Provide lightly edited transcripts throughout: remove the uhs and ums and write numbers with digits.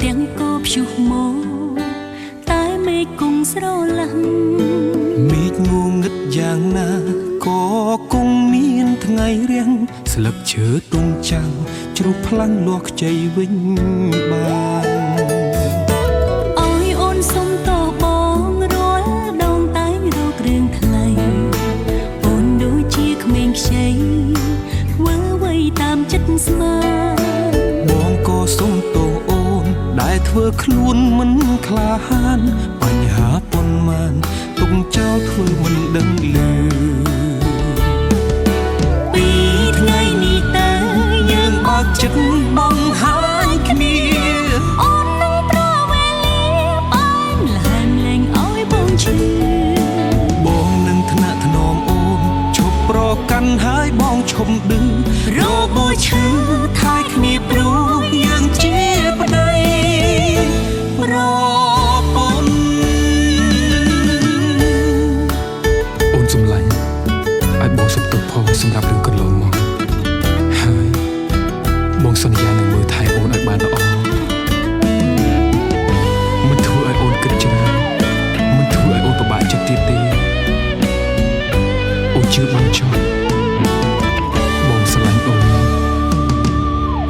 ទាំងកោព្យុះមកតែមេឃគង់ស្រឡាំងមេឃងងឹតយ៉ាងណាក៏គង់មានថ្ងៃរាំងស្លឹកឈើទុំចាំងជ្រុះផ្លាំងលាស់ខ្ចីវិញបានអើយអូនសុំតបងរាល់ដងតែងរករឿងថ្លៃអូនដូចជាក្មេងខ្ចីធ្វើអ្វីតាមចិត្តស្មានបងក៏សុំតអូនដែលធ្វើខ្លួនមិនក្លាហានបញ្ហាប៉ុន្មានទុកចោលធ្វើមិនដឹងលឺពីថ្ងៃនេះតើយើងបើកចិត្តបង្ហាញគ្នាអូននឹងប្រវេលាបានលហែមលែងឲ្យបងឈឺបងនឹងថ្នាក់ថ្នមអូនឈប់ប្រកាន់ហើយបងឈប់ឌឺរបួសឈឺថាយគ្នាព្រោះយើងជាប្តីប្រពន្ធអូនសម្លាញ់ឲ្យបងសុំទោសផងសម្រាប់រឿងកន្លងមកហើយបងសន្យានឹងមើលថែអូនឲ្យបានល្អមិនធ្វើឲ្យអូនគិតច្រើនមិនធ្វើឲ្យអូនពិបាកចិត្តទៀតទេអូនជឿបងចុះបងស្រឡាញ់អូន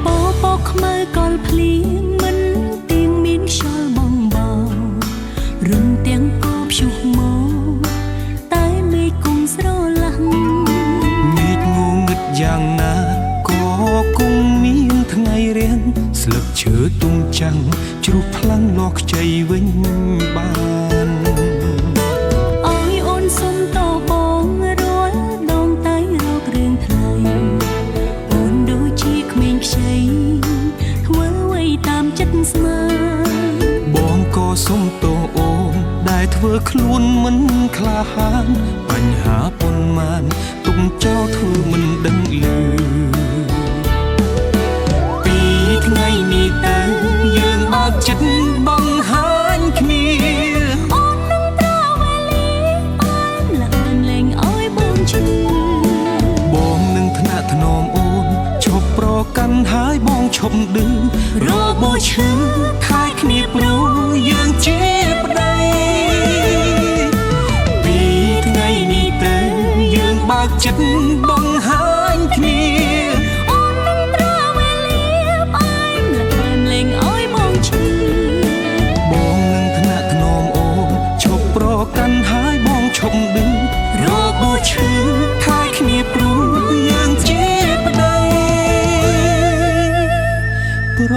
បបខ្មៅកលភ្លៀងមិនទៀងមានខ្យល់បងបងរំទាំងកោព្យុះមកតែមេឃគង់ស្រឡាំងមេឃងងឹតយ៉ាងណាក៏គង់មានថ្ងៃរាំងស្លឹកឈើទុំចាំងជ្រុះផ្លាំងលាស់ខ្ចីវិញបានអើយអូនសុំតបងរាល់ដងតែរករឿងថ្លៃអូនដូចជាក្មេងខ្ចីធ្វើអ្វីតាមចិត្តស្មានបងក៏សុំតអូនដែលធ្វើខ្លួនមិនក្លាហានបញ្ហាប៉ុន្មានទុកចោលធ្វើមិនដឹងលឺពីថ្ងៃនេះតើយើងបើកចិត្តបង្ហាញគ្នាអូននឹងប្រវេលាបានលហែមលែងឲ្យបងឈឺបងនឹងថ្នាក់ថ្នមអូនឈប់ប្រកាន់ហើយបងឈប់ឌឺរបួសឈឺថាយគ្នាព្រោះយើងជាប្តីពីថ្ងៃនេះតើយើងបើកចិត្តបង្ហាញគ្នាអូននឹងប្រវេលាបានលហែមលែងឲ្យបងឈឺបងនឹងថ្នាក់ថ្នមអូនឈប់ប្រកាន់ហើយបងឈប់ឌឺរបួសឈឺថាយគ្នាព្រោះយើងជាប្តីប្រ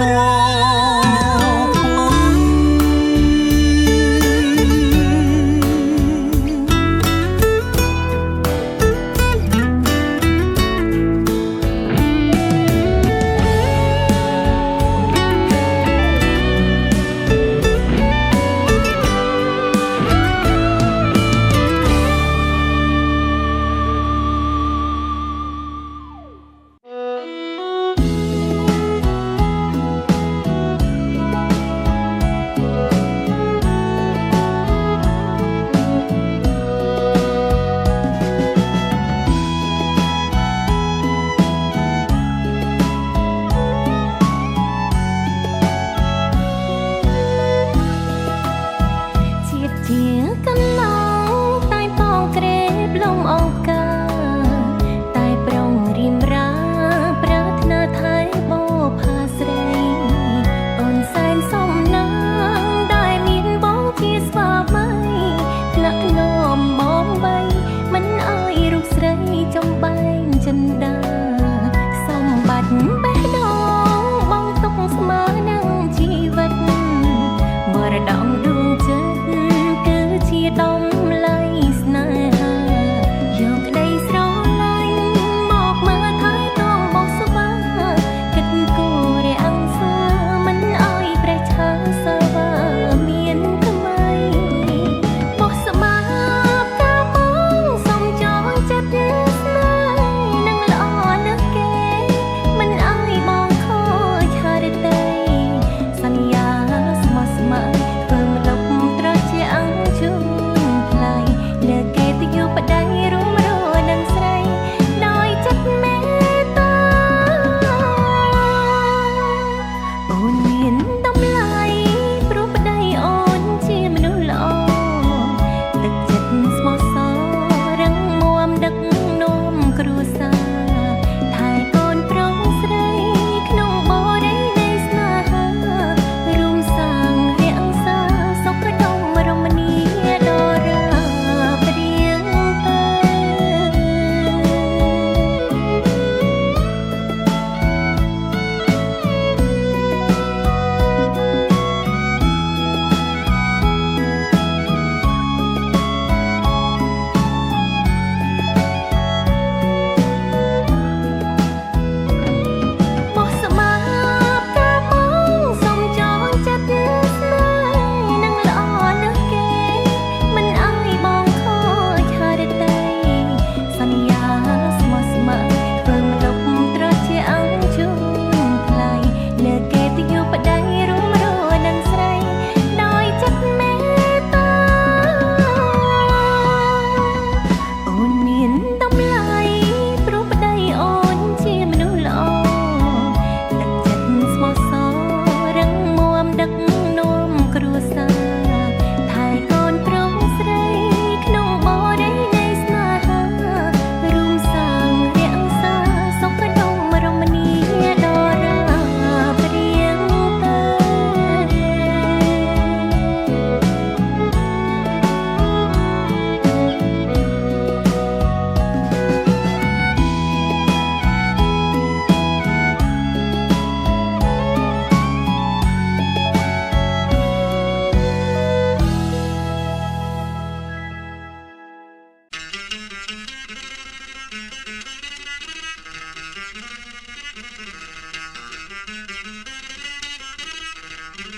ដ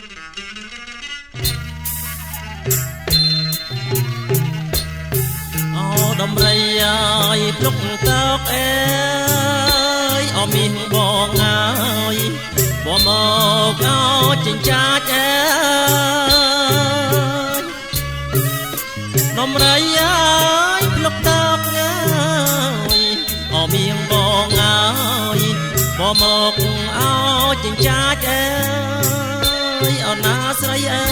ំរីអើយភ្លុកតើកអើយអមានបងអើយបងមកអោចិញ្ចាចអើយដំរីអើយភ្លុកតើកអើយអមានបងអើយបងមកអោចិញ្ចាចអើយអណាស្រីអើ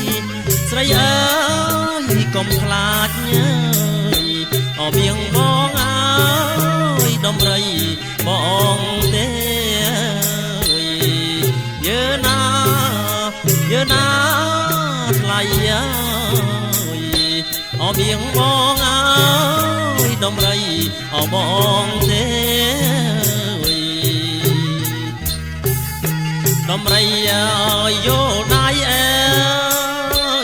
យស្រីអើយកុំខ្លាចញើអមៀងបងអើយដំរីបងទេយើណាថ្លៃអើយអមៀងបងអើយដំរីអបងទេដំរីអើយយោដៃអើ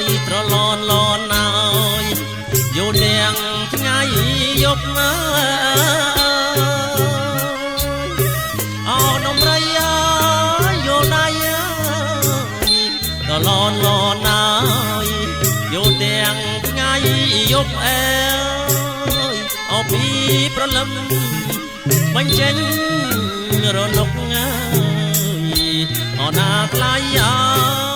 យត្រឡនលនអើយយោទាំងថ្ងៃយប់អើយអោដំរីអើយយោដៃអើយត្រឡនលនអើយយោទាំងថ្ងៃយប់អើយអោពីប្រលឹមបញ្ចេញរនុកអើយអណាថ្លៃអើ